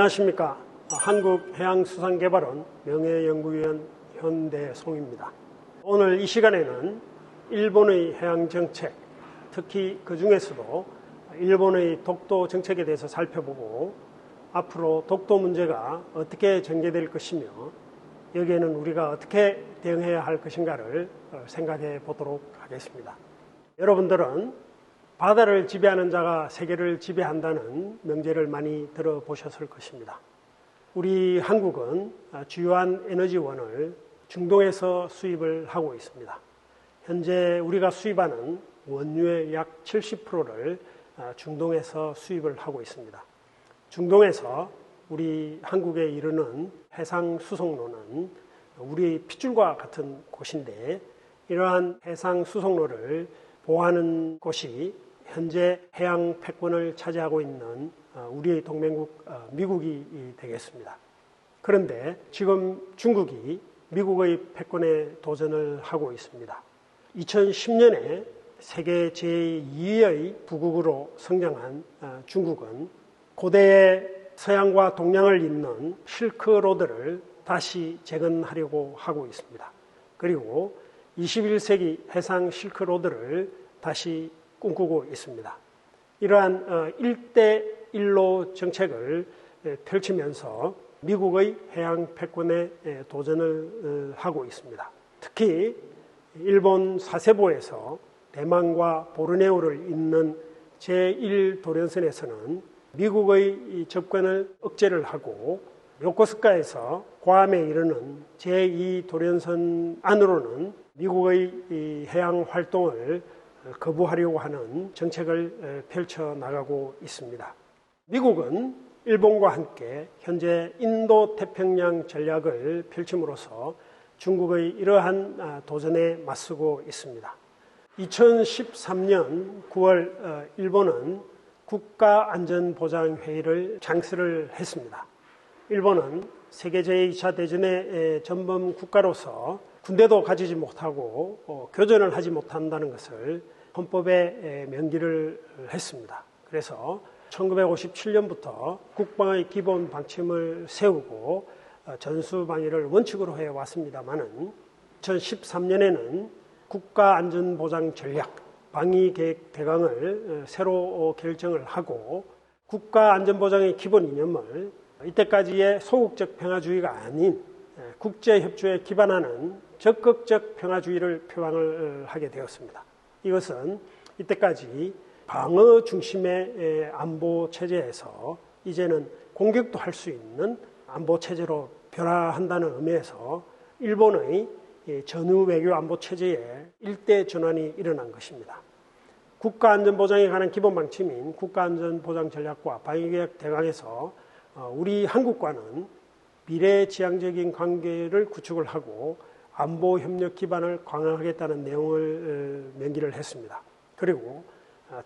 안녕하십니까. 한국해양수산개발원 명예연구위원 현대송입니다. 오늘 이 시간에는 일본의 해양정책, 특히 그 중에서도 일본의 독도 정책에 대해서 살펴보고 앞으로 독도 문제가 어떻게 전개될 것이며 여기에는 우리가 어떻게 대응해야 할 것인가를 생각해 보도록 하겠습니다. 여러분들은 바다를 지배하는 자가 세계를 지배한다는 명제를 많이 들어보셨을 것입니다. 우리 한국은 주요한 에너지원을 중동에서 수입을 하고 있습니다. 현재 우리가 수입하는 원유의 약 70%를 중동에서 수입을 하고 있습니다. 중동에서 우리 한국에 이르는 해상 수송로는 우리의 핏줄과 같은 곳인데, 이러한 해상 수송로를 보호하는 곳이 현재 해양 패권을 차지하고 있는 우리의 동맹국 미국이 되겠습니다. 그런데 지금 중국이 미국의 패권에 도전을 하고 있습니다. 2010년에 세계 제2의 부국으로 성장한 중국은 고대의 서양과 동양을 잇는 실크로드를 다시 재건하려고 하고 있습니다. 그리고 21세기 해상 실크로드를 다시 꿈꾸고 있습니다. 이러한 1대1로 정책을 펼치면서 미국의 해양 패권에 도전을 하고 있습니다. 특히 일본 사세보에서 대만과 보르네오를 잇는 제1도련선에서는 미국의 접근을 억제를 하고, 요코스카에서 괌에 이르는 제2도련선 안으로는 미국의 해양 활동을 거부하려고 하는 정책을 펼쳐나가고 있습니다. 미국은 일본과 함께 현재 인도태평양 전략을 펼침으로써 중국의 이러한 도전에 맞서고 있습니다. 2013년 9월 일본은 국가안전보장회의를 창설을 했습니다. 일본은 세계 제2차 대전의 전범 국가로서 군대도 가지지 못하고 교전을 하지 못한다는 것을 헌법에 명기를 했습니다. 그래서 1957년부터 국방의 기본 방침을 세우고 전수방위를 원칙으로 해왔습니다마는 2013년에는 국가안전보장전략 방위계획 대강을 새로 결정을 하고, 국가안전보장의 기본 이념을 이때까지의 소극적 평화주의가 아닌 국제협조에 기반하는 적극적 평화주의를 표방을 하게 되었습니다. 이것은 이때까지 방어 중심의 안보 체제에서 이제는 공격도 할 수 있는 안보 체제로 변화한다는 의미에서 일본의 전후 외교 안보 체제에 일대 전환이 일어난 것입니다. 국가안전보장에 관한 기본 방침인 국가안전보장전략과 방위계획 대강에서 우리 한국과는 미래지향적인 관계를 구축을 하고 안보협력 기반을 강화하겠다는 내용을 명기를 했습니다. 그리고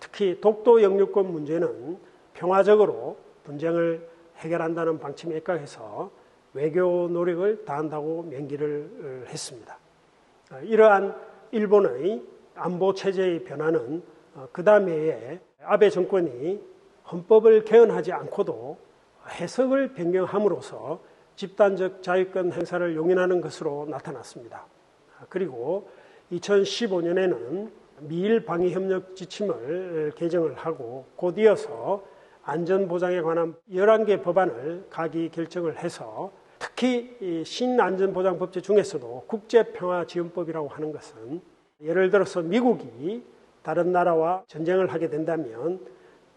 특히 독도 영유권 문제는 평화적으로 분쟁을 해결한다는 방침에 입각해서 외교 노력을 다한다고 명기를 했습니다. 이러한 일본의 안보체제의 변화는 그 다음에 아베 정권이 헌법을 개헌하지 않고도 해석을 변경함으로써 집단적 자유권 행사를 용인하는 것으로 나타났습니다. 그리고 2015년에는 미일 방위협력 지침을 개정을 하고 곧 이어서 안전보장에 관한 11개 법안을 가기 결정을 해서, 특히 신안전보장법제 중에서도 국제평화지원법이라고 하는 것은 예를 들어서 미국이 다른 나라와 전쟁을 하게 된다면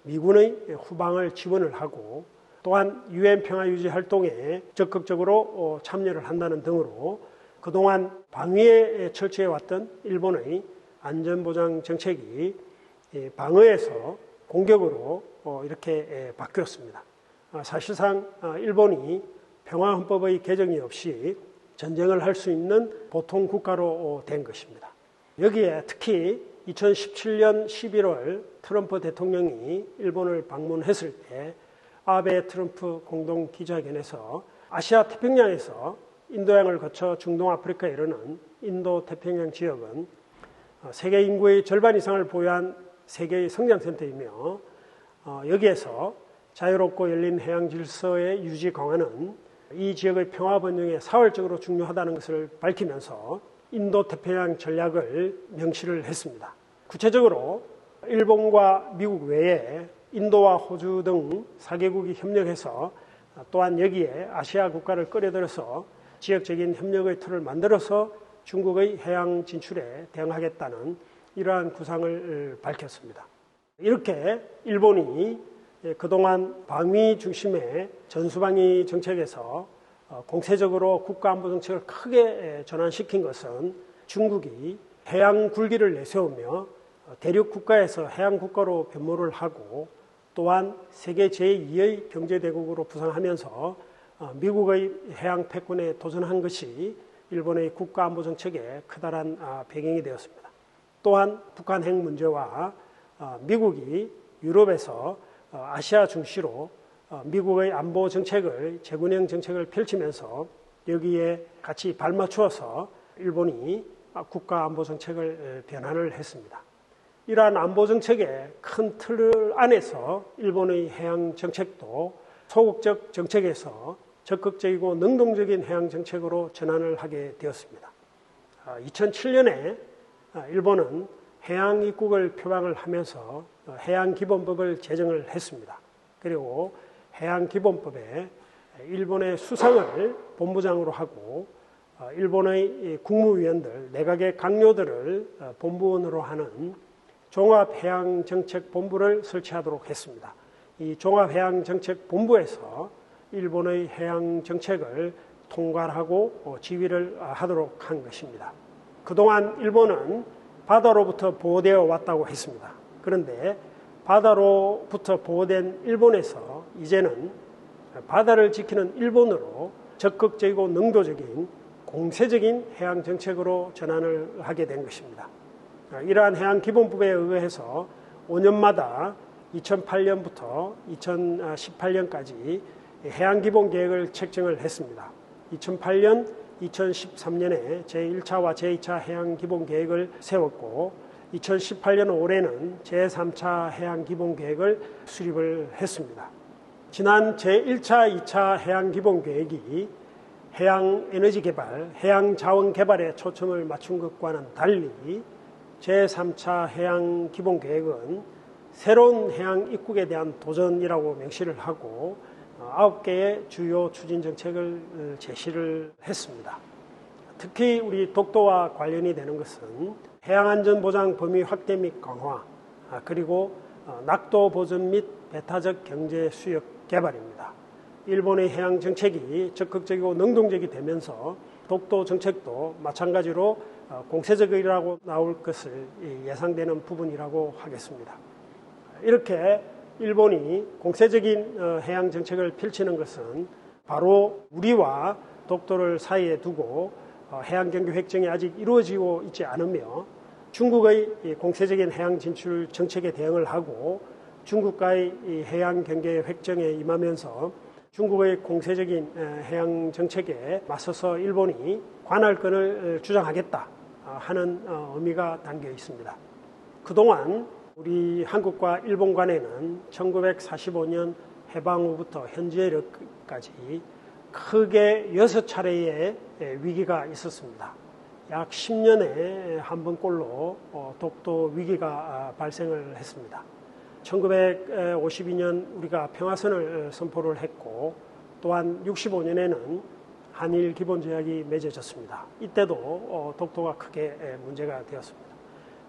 미군의 후방을 지원을 하고, 또한 유엔 평화유지 활동에 적극적으로 참여를 한다는 등으로 그동안 방위에 철저해왔던 일본의 안전보장 정책이 방어에서 공격으로 이렇게 바뀌었습니다. 사실상 일본이 평화헌법의 개정이 없이 전쟁을 할 수 있는 보통 국가로 된 것입니다. 여기에 특히 2017년 11월 트럼프 대통령이 일본을 방문했을 때 아베 트럼프 공동 기자회견에서 아시아 태평양에서 인도양을 거쳐 중동 아프리카에 이르는 인도 태평양 지역은 세계 인구의 절반 이상을 보유한 세계의 성장센터이며 여기에서 자유롭고 열린 해양 질서의 유지 강화는 이 지역의 평화 번영에 사활적으로 중요하다는 것을 밝히면서 인도 태평양 전략을 명시를 했습니다. 구체적으로 일본과 미국 외에 인도와 호주 등 4개국이 협력해서 또한 여기에 아시아 국가를 끌어들여서 지역적인 협력의 틀을 만들어서 중국의 해양 진출에 대응하겠다는 이러한 구상을 밝혔습니다. 이렇게 일본이 그동안 방위 중심의 전수방위 정책에서 공세적으로 국가안보 정책을 크게 전환시킨 것은 중국이 해양 굴기를 내세우며 대륙 국가에서 해양 국가로 변모를 하고 또한 세계 제2의 경제대국으로 부상하면서 미국의 해양 패권에 도전한 것이 일본의 국가안보 정책의 커다란 배경이 되었습니다. 또한 북한 핵 문제와 미국이 유럽에서 아시아 중시로 미국의 안보 정책을 재군형 정책을 펼치면서 여기에 같이 발맞추어서 일본이 국가 안보 정책을 변환을 했습니다. 이러한 안보 정책의 큰 틀 안에서 일본의 해양 정책도 소극적 정책에서 적극적이고 능동적인 해양 정책으로 전환을 하게 되었습니다. 2007년에 일본은 해양 입국을 표방을 하면서 해양기본법을 제정을 했습니다. 그리고 해양기본법에 일본의 수상을 본부장으로 하고 일본의 국무위원들, 내각의 강요들을 본부원으로 하는 종합해양정책본부를 설치하도록 했습니다. 이 종합해양정책본부에서 일본의 해양정책을 통괄하고 지휘를 하도록 한 것입니다. 그동안 일본은 바다로부터 보호되어 왔다고 했습니다. 그런데 바다로부터 보호된 일본에서 이제는 바다를 지키는 일본으로 적극적이고 능동적인 공세적인 해양 정책으로 전환을 하게 된 것입니다. 이러한 해양기본법에 의해서 5년마다 2008년부터 2018년까지 해양기본계획을 책정을 했습니다. 2008년, 2013년에 제1차와 제2차 해양기본계획을 세웠고 2018년 올해는 제3차 해양기본계획을 수립을 했습니다. 지난 제1차, 2차 해양기본계획이 해양에너지 개발, 해양자원 개발에 초점을 맞춘 것과는 달리 제3차 해양기본계획은 새로운 해양 입국에 대한 도전이라고 명시를 하고 9개의 주요 추진 정책을 제시를 했습니다. 특히 우리 독도와 관련이 되는 것은 해양안전보장 범위 확대 및 강화, 그리고 낙도 보전 및 배타적 경제 수역 개발입니다. 일본의 해양 정책이 적극적이고 능동적이 되면서 독도 정책도 마찬가지로 공세적이라고 나올 것을 예상되는 부분이라고 하겠습니다. 이렇게 일본이 공세적인 해양 정책을 펼치는 것은 바로 우리와 독도를 사이에 두고 해양 경계 획정이 아직 이루어지고 있지 않으며 중국의 공세적인 해양 진출 정책에 대응을 하고 중국과의 해양 경계 획정에 임하면서 중국의 공세적인 해양 정책에 맞서서 일본이 관할권을 주장하겠다 하는 의미가 담겨 있습니다. 그동안 우리 한국과 일본 간에는 1945년 해방 후부터 현재까지 크게 6차례의 위기가 있었습니다. 약 10년에 한 번꼴로 독도 위기가 발생을 했습니다. 1952년 우리가 평화선을 선포를 했고 또한 65년에는 한일 기본조약이 맺어졌습니다. 이때도 독도가 크게 문제가 되었습니다.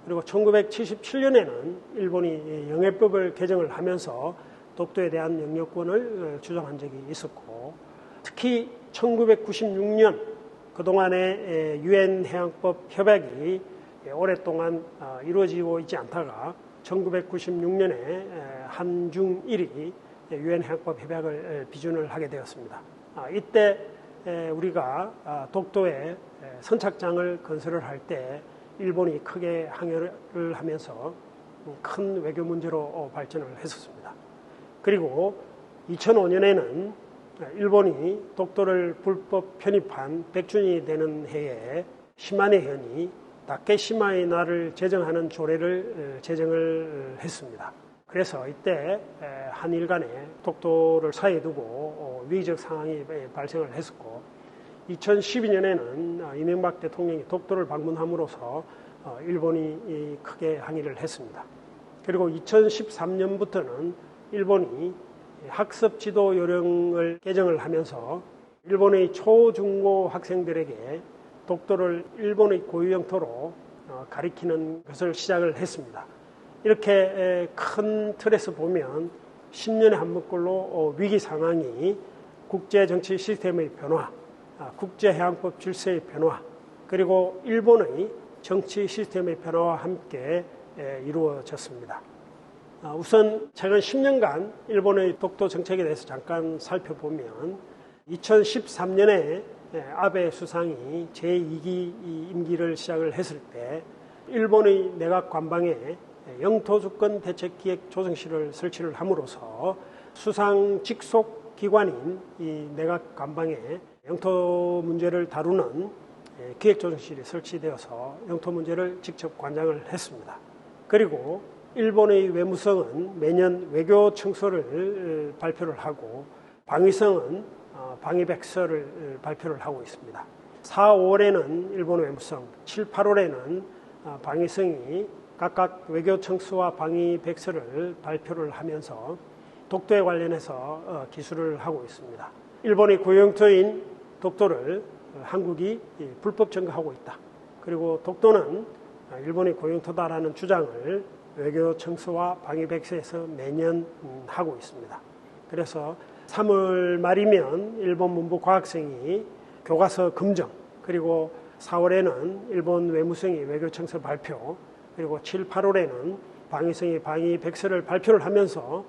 그리고 1977년에는 일본이 영해법을 개정을 하면서 독도에 대한 영유권을 주장한 적이 있었고 특히 1996년 그동안의 유엔 해양법 협약이 오랫동안 이루어지고 있지 않다가 1996년에 한중일이 유엔 해양법 협약을 비준을 하게 되었습니다. 이때 우리가 독도에 선착장을 건설을 할 때 일본이 크게 항의를 하면서 큰 외교 문제로 발전을 했었습니다. 그리고 2005년에는 일본이 독도를 불법 편입한 100주년이 되는 해에 시마네현이 다케시마의 날을 제정하는 조례를 제정을 했습니다. 그래서 이때 한일 간에 독도를 사이에 두고 위기적 상황이 발생을 했었고 2012년에는 이명박 대통령이 독도를 방문함으로써 일본이 크게 항의를 했습니다. 그리고 2013년부터는 일본이 학습 지도 요령을 개정을 하면서 일본의 초중고 학생들에게 독도를 일본의 고유 영토로 가리키는 것을 시작을 했습니다. 이렇게 큰 틀에서 보면 10년에 한 번꼴로 위기 상황이 국제정치 시스템의 변화, 국제해양법 질서의 변화, 그리고 일본의 정치 시스템의 변화와 함께 이루어졌습니다. 우선 최근 10년간 일본의 독도 정책에 대해서 잠깐 살펴보면 2013년에 아베 수상이 제2기 임기를 시작을 했을 때 일본의 내각 관방에 영토주권 대책기획 조정실을 설치를 함으로써 수상 직속 기관인 이 내각 관방에 영토 문제를 다루는 기획조정실이 설치되어서 영토 문제를 직접 관장을 했습니다. 그리고 일본의 외무성은 매년 외교청서를 발표를 하고 방위성은 방위백서를 발표를 하고 있습니다. 4, 5월에는 일본 외무성, 7, 8월에는 방위성이 각각 외교청서와 방위백서를 발표를 하면서 독도에 관련해서 기술을 하고 있습니다. 일본의 고유영토인 독도를 한국이 불법 점거하고 있다. 그리고 독도는 일본의 고유영토다라는 주장을 외교청서와 방위백서에서 매년 하고 있습니다. 그래서 3월 말이면 일본 문부과학성이 교과서 검정, 그리고 4월에는 일본 외무성이 외교청서 발표, 그리고 7, 8월에는 방위성이 방위백서를 발표를 하면서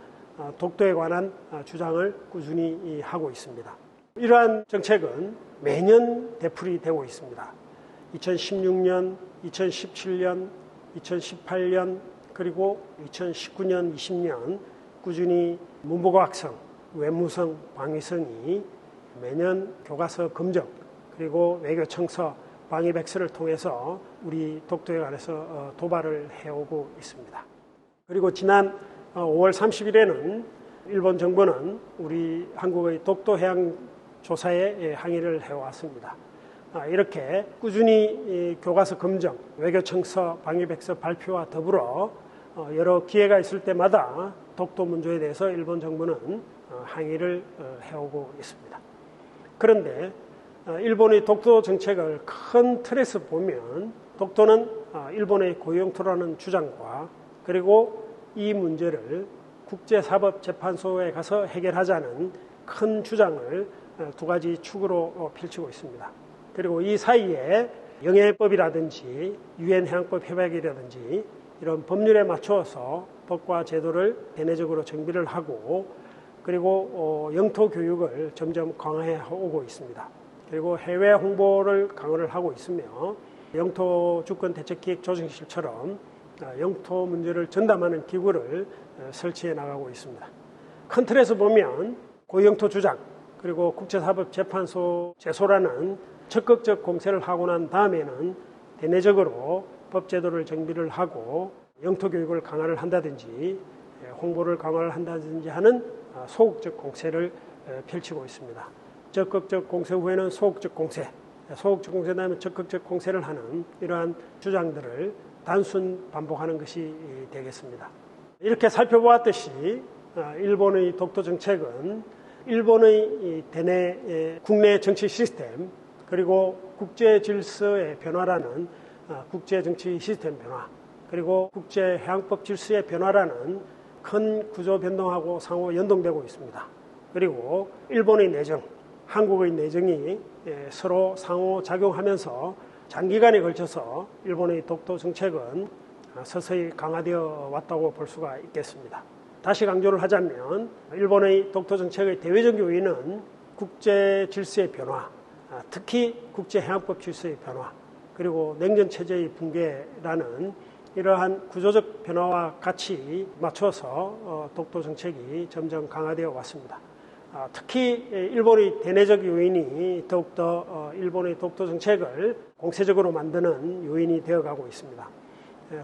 독도에 관한 주장을 꾸준히 하고 있습니다. 이러한 정책은 매년 되풀이되고 있습니다. 2016년, 2017년, 2018년, 그리고 2019년, 20년 꾸준히 문부과학성, 외무성, 방위성이 매년 교과서 검정, 그리고 외교청서, 방위백서를 통해서 우리 독도에 관해서 도발을 해오고 있습니다. 그리고 지난 5월 30일에는 일본 정부는 우리 한국의 독도 해양 조사에 항의를 해왔습니다. 이렇게 꾸준히 교과서 검정, 외교청서, 방위백서 발표와 더불어 여러 기회가 있을 때마다 독도 문제에 대해서 일본 정부는 항의를 해오고 있습니다. 그런데 일본의 독도 정책을 큰 틀에서 보면 독도는 일본의 고유영토라는 주장과 그리고 이 문제를 국제사법재판소에 가서 해결하자는 큰 주장을 두 가지 축으로 펼치고 있습니다. 그리고 이 사이에 영해법이라든지 유엔 해양법 협약이라든지 이런 법률에 맞추어서 법과 제도를 대내적으로 정비를 하고 그리고 영토 교육을 점점 강화해 오고 있습니다. 그리고 해외 홍보를 강화를 하고 있으며 영토 주권 대책기획 조정실처럼 영토 문제를 전담하는 기구를 설치해 나가고 있습니다. 큰 틀에서 보면 고유영토 주장 그리고 국제사법재판소 제소라는 적극적 공세를 하고 난 다음에는 대내적으로 법제도를 정비를 하고 영토 교육을 강화를 한다든지 홍보를 강화를 한다든지 하는 소극적 공세를 펼치고 있습니다. 적극적 공세 후에는 소극적 공세, 소극적 공세 다음에 적극적 공세를 하는 이러한 주장들을 단순 반복하는 것이 되겠습니다. 이렇게 살펴보았듯이 일본의 독도 정책은 일본의 대내 국내 정치 시스템 그리고 국제 질서의 변화라는 국제 정치 시스템 변화 그리고 국제 해양법 질서의 변화라는 큰 구조 변동하고 상호 연동되고 있습니다. 그리고 일본의 내정, 한국의 내정이 서로 상호 작용하면서 장기간에 걸쳐서 일본의 독도 정책은 서서히 강화되어 왔다고 볼 수가 있겠습니다. 다시 강조를 하자면 일본의 독도 정책의 대외적 요인은 국제 질서의 변화, 특히 국제 해양법 질서의 변화, 그리고 냉전 체제의 붕괴라는 이러한 구조적 변화와 같이 맞춰서 독도 정책이 점점 강화되어 왔습니다. 특히 일본의 대내적 요인이 더욱더 일본의 독도 정책을 공세적으로 만드는 요인이 되어가고 있습니다.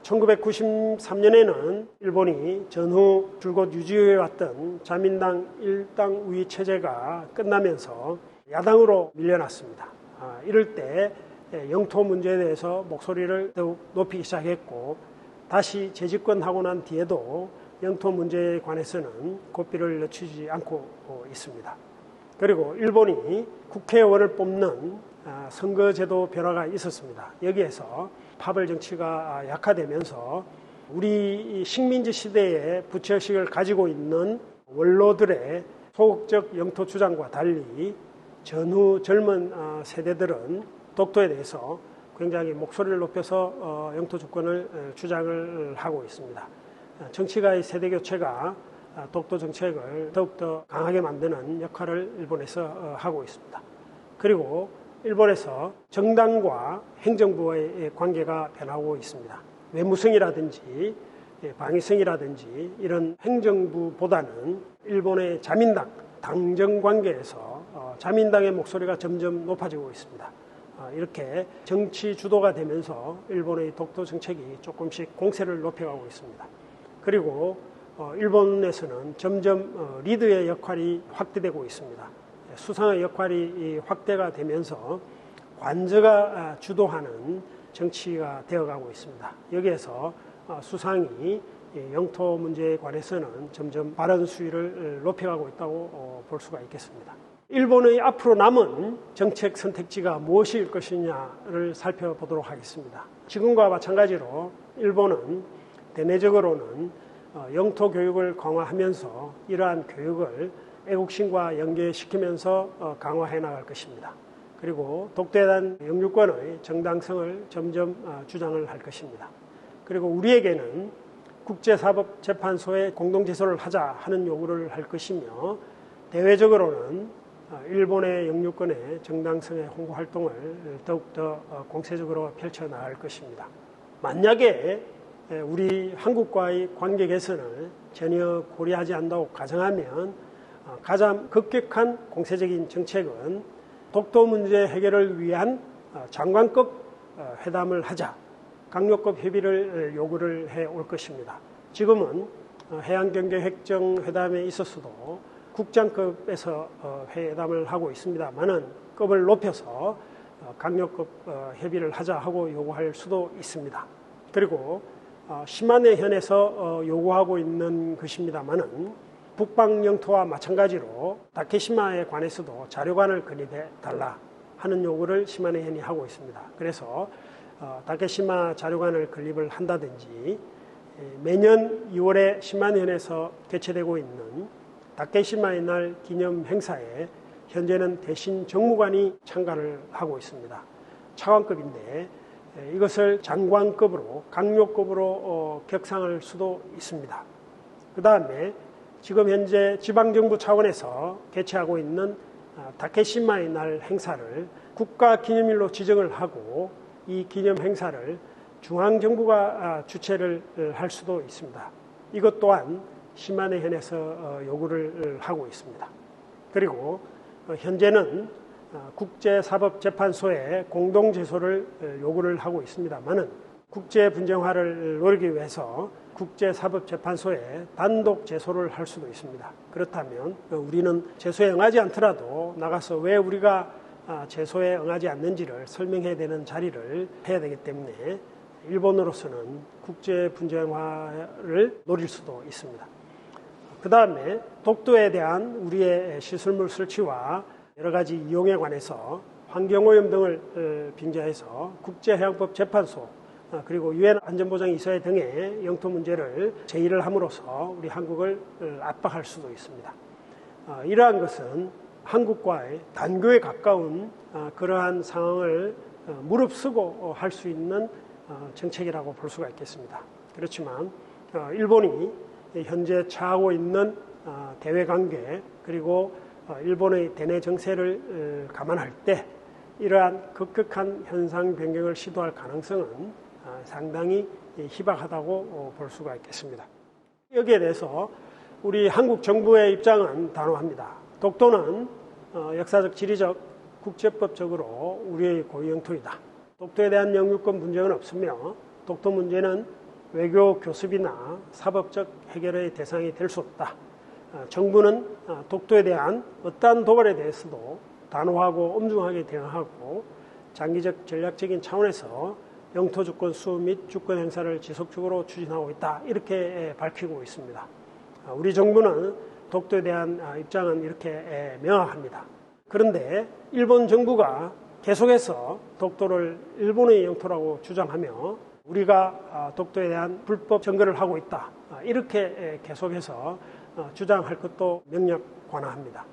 1993년에는 일본이 전후 줄곧 유지해왔던 자민당 일당 우위 체제가 끝나면서 야당으로 밀려났습니다. 이럴 때 영토 문제에 대해서 목소리를 더욱 높이기 시작했고, 다시 재집권하고 난 뒤에도 영토 문제에 관해서는 고삐를 늦추지 않고 있습니다. 그리고 일본이 국회의원을 뽑는 선거제도 변화가 있었습니다. 여기에서 파벌 정치가 약화되면서 우리 식민지 시대의 부처의식을 가지고 있는 원로들의 소극적 영토 주장과 달리 전후 젊은 세대들은 독도에 대해서 굉장히 목소리를 높여서 영토 주권을 주장을 하고 있습니다. 정치가의 세대 교체가 독도 정책을 더욱더 강하게 만드는 역할을 일본에서 하고 있습니다. 그리고 일본에서 정당과 행정부의 관계가 변하고 있습니다. 외무성이라든지 방위성이라든지 이런 행정부보다는 일본의 자민당, 당정 관계에서 자민당의 목소리가 점점 높아지고 있습니다. 이렇게 정치 주도가 되면서 일본의 독도 정책이 조금씩 공세를 높여가고 있습니다. 그리고 일본에서는 점점 리드의 역할이 확대되고 있습니다. 수상의 역할이 확대가 되면서 관저가 주도하는 정치가 되어가고 있습니다. 여기에서 수상이 영토 문제에 관해서는 점점 발언 수위를 높여가고 있다고 볼 수가 있겠습니다. 일본의 앞으로 남은 정책 선택지가 무엇일 것이냐를 살펴보도록 하겠습니다. 지금과 마찬가지로 일본은 대내적으로는 영토 교육을 강화하면서 이러한 교육을 애국심과 연계시키면서 강화해 나갈 것입니다. 그리고 독도에 대한 영유권의 정당성을 점점 주장을 할 것입니다. 그리고 우리에게는 국제사법재판소에 공동제소를 하자 하는 요구를 할 것이며, 대외적으로는 일본의 영유권의 정당성의 홍보 활동을 더욱더 공세적으로 펼쳐나갈 것입니다. 만약에 우리 한국과의 관계 개선을 전혀 고려하지 않는다고 가정하면 가장 급격한 공세적인 정책은 독도 문제 해결을 위한 장관급 회담을 하자, 강요급 협의를 요구를 해올 것입니다. 지금은 해양경제협정회담에 있어서도 국장급에서 회담을 하고 있습니다만은 급을 높여서 강요급 협의를 하자 하고 요구할 수도 있습니다. 그리고 시마네현에서 요구하고 있는 것입니다만은 북방 영토와 마찬가지로 다케시마에 관해서도 자료관을 건립해 달라 하는 요구를 시마네현이 하고 있습니다. 그래서 다케시마 자료관을 건립을 한다든지, 매년 2월에 시마네현에서 개최되고 있는 다케시마의 날 기념 행사에 현재는 대신 정무관이 참가를 하고 있습니다. 차관급인데 이것을 장관급으로, 강요급으로 격상할 수도 있습니다. 그 다음에 지금 현재 지방정부 차원에서 개최하고 있는 다케시마의 날 행사를 국가기념일로 지정을 하고 이 기념 행사를 중앙정부가 주최를 할 수도 있습니다. 이것 또한 시마네현에서 요구를 하고 있습니다. 그리고 현재는 국제사법재판소에 공동제소를 요구를 하고 있습니다만은 국제분쟁화를 노리기 위해서 국제사법재판소에 단독 제소를 할 수도 있습니다. 그렇다면 우리는 제소에 응하지 않더라도 나가서 왜 우리가 제소에 응하지 않는지를 설명해야 되는 자리를 해야 되기 때문에 일본으로서는 국제분쟁화를 노릴 수도 있습니다. 그 다음에 독도에 대한 우리의 시설물 설치와 여러 가지 이용에 관해서 환경오염 등을 빙자해서 국제해양법재판소 그리고 유엔 안전보장이사회 등의 영토 문제를 제의를 함으로써 우리 한국을 압박할 수도 있습니다. 이러한 것은 한국과의 단교에 가까운 그러한 상황을 무릅쓰고 할 수 있는 정책이라고 볼 수가 있겠습니다. 그렇지만 일본이 현재 처하고 있는 대외관계 그리고 일본의 대내 정세를 감안할 때 이러한 급격한 현상 변경을 시도할 가능성은 상당히 희박하다고 볼 수가 있겠습니다. 여기에 대해서 우리 한국 정부의 입장은 단호합니다. 독도는 역사적, 지리적, 국제법적으로 우리의 고유 영토이다. 독도에 대한 영유권 문제는 없으며 독도 문제는 외교 교섭이나 사법적 해결의 대상이 될 수 없다. 정부는 독도에 대한 어떠한 도발에 대해서도 단호하고 엄중하게 대응하고 장기적 전략적인 차원에서 영토 주권 수호 및 주권 행사를 지속적으로 추진하고 있다. 이렇게 밝히고 있습니다. 우리 정부는 독도에 대한 입장은 이렇게 명확합니다. 그런데 일본 정부가 계속해서 독도를 일본의 영토라고 주장하며 우리가 독도에 대한 불법 점거를 하고 있다. 이렇게 계속해서 주장할 것도 명력관화합니다.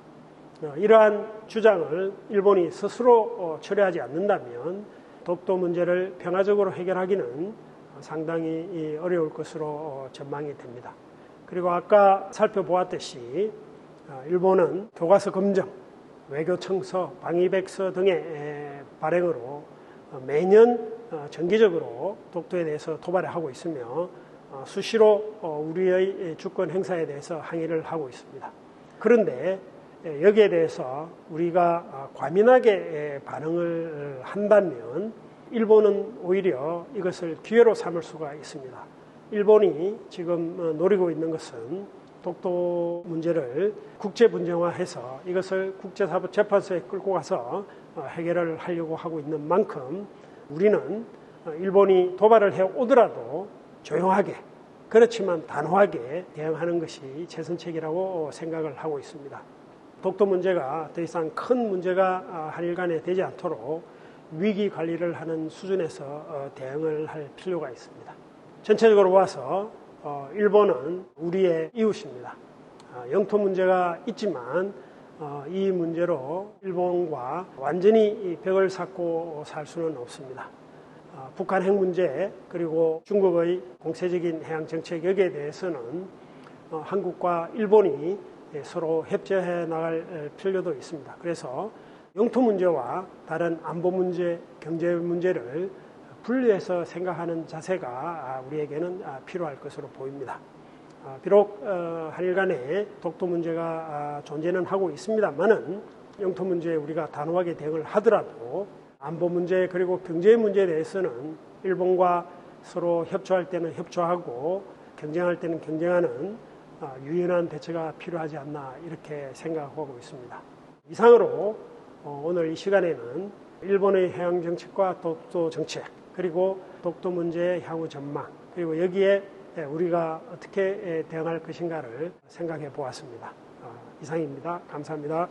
이러한 주장을 일본이 스스로 처리하지 않는다면 독도 문제를 평화적으로 해결하기는 상당히 어려울 것으로 전망이 됩니다. 그리고 아까 살펴보았듯이 일본은 교과서 검정, 외교청서, 방위백서 등의 발행으로 매년 정기적으로 독도에 대해서 도발을 하고 있으며 수시로 우리의 주권 행사에 대해서 항의를 하고 있습니다. 그런데 여기에 대해서 우리가 과민하게 반응을 한다면 일본은 오히려 이것을 기회로 삼을 수가 있습니다. 일본이 지금 노리고 있는 것은 독도 문제를 국제 분쟁화해서 이것을 국제사법재판소에 끌고 가서 해결을 하려고 하고 있는 만큼 우리는 일본이 도발을 해오더라도 조용하게, 그렇지만 단호하게 대응하는 것이 최선책이라고 생각을 하고 있습니다. 독도 문제가 더 이상 큰 문제가 한일간에 되지 않도록 위기 관리를 하는 수준에서 대응을 할 필요가 있습니다. 전체적으로 봐서 일본은 우리의 이웃입니다. 영토 문제가 있지만 이 문제로 일본과 완전히 벽을 쌓고 살 수는 없습니다. 북한 핵 문제 그리고 중국의 공세적인 해양 정책 여기에 대해서는 한국과 일본이 서로 협조해 나갈 필요도 있습니다. 그래서 영토 문제와 다른 안보 문제, 경제 문제를 분리해서 생각하는 자세가 우리에게는 필요할 것으로 보입니다. 비록 한일 간에 독도 문제가 존재는 하고 있습니다만은 영토 문제에 우리가 단호하게 대응을 하더라도 안보 문제 그리고 경제 문제에 대해서는 일본과 서로 협조할 때는 협조하고 경쟁할 때는 경쟁하는 유연한 대처가 필요하지 않나 이렇게 생각하고 있습니다. 이상으로 오늘 이 시간에는 일본의 해양 정책과 독도 정책 그리고 독도 문제의 향후 전망 그리고 여기에 우리가 어떻게 대응할 것인가를 생각해 보았습니다. 이상입니다. 감사합니다.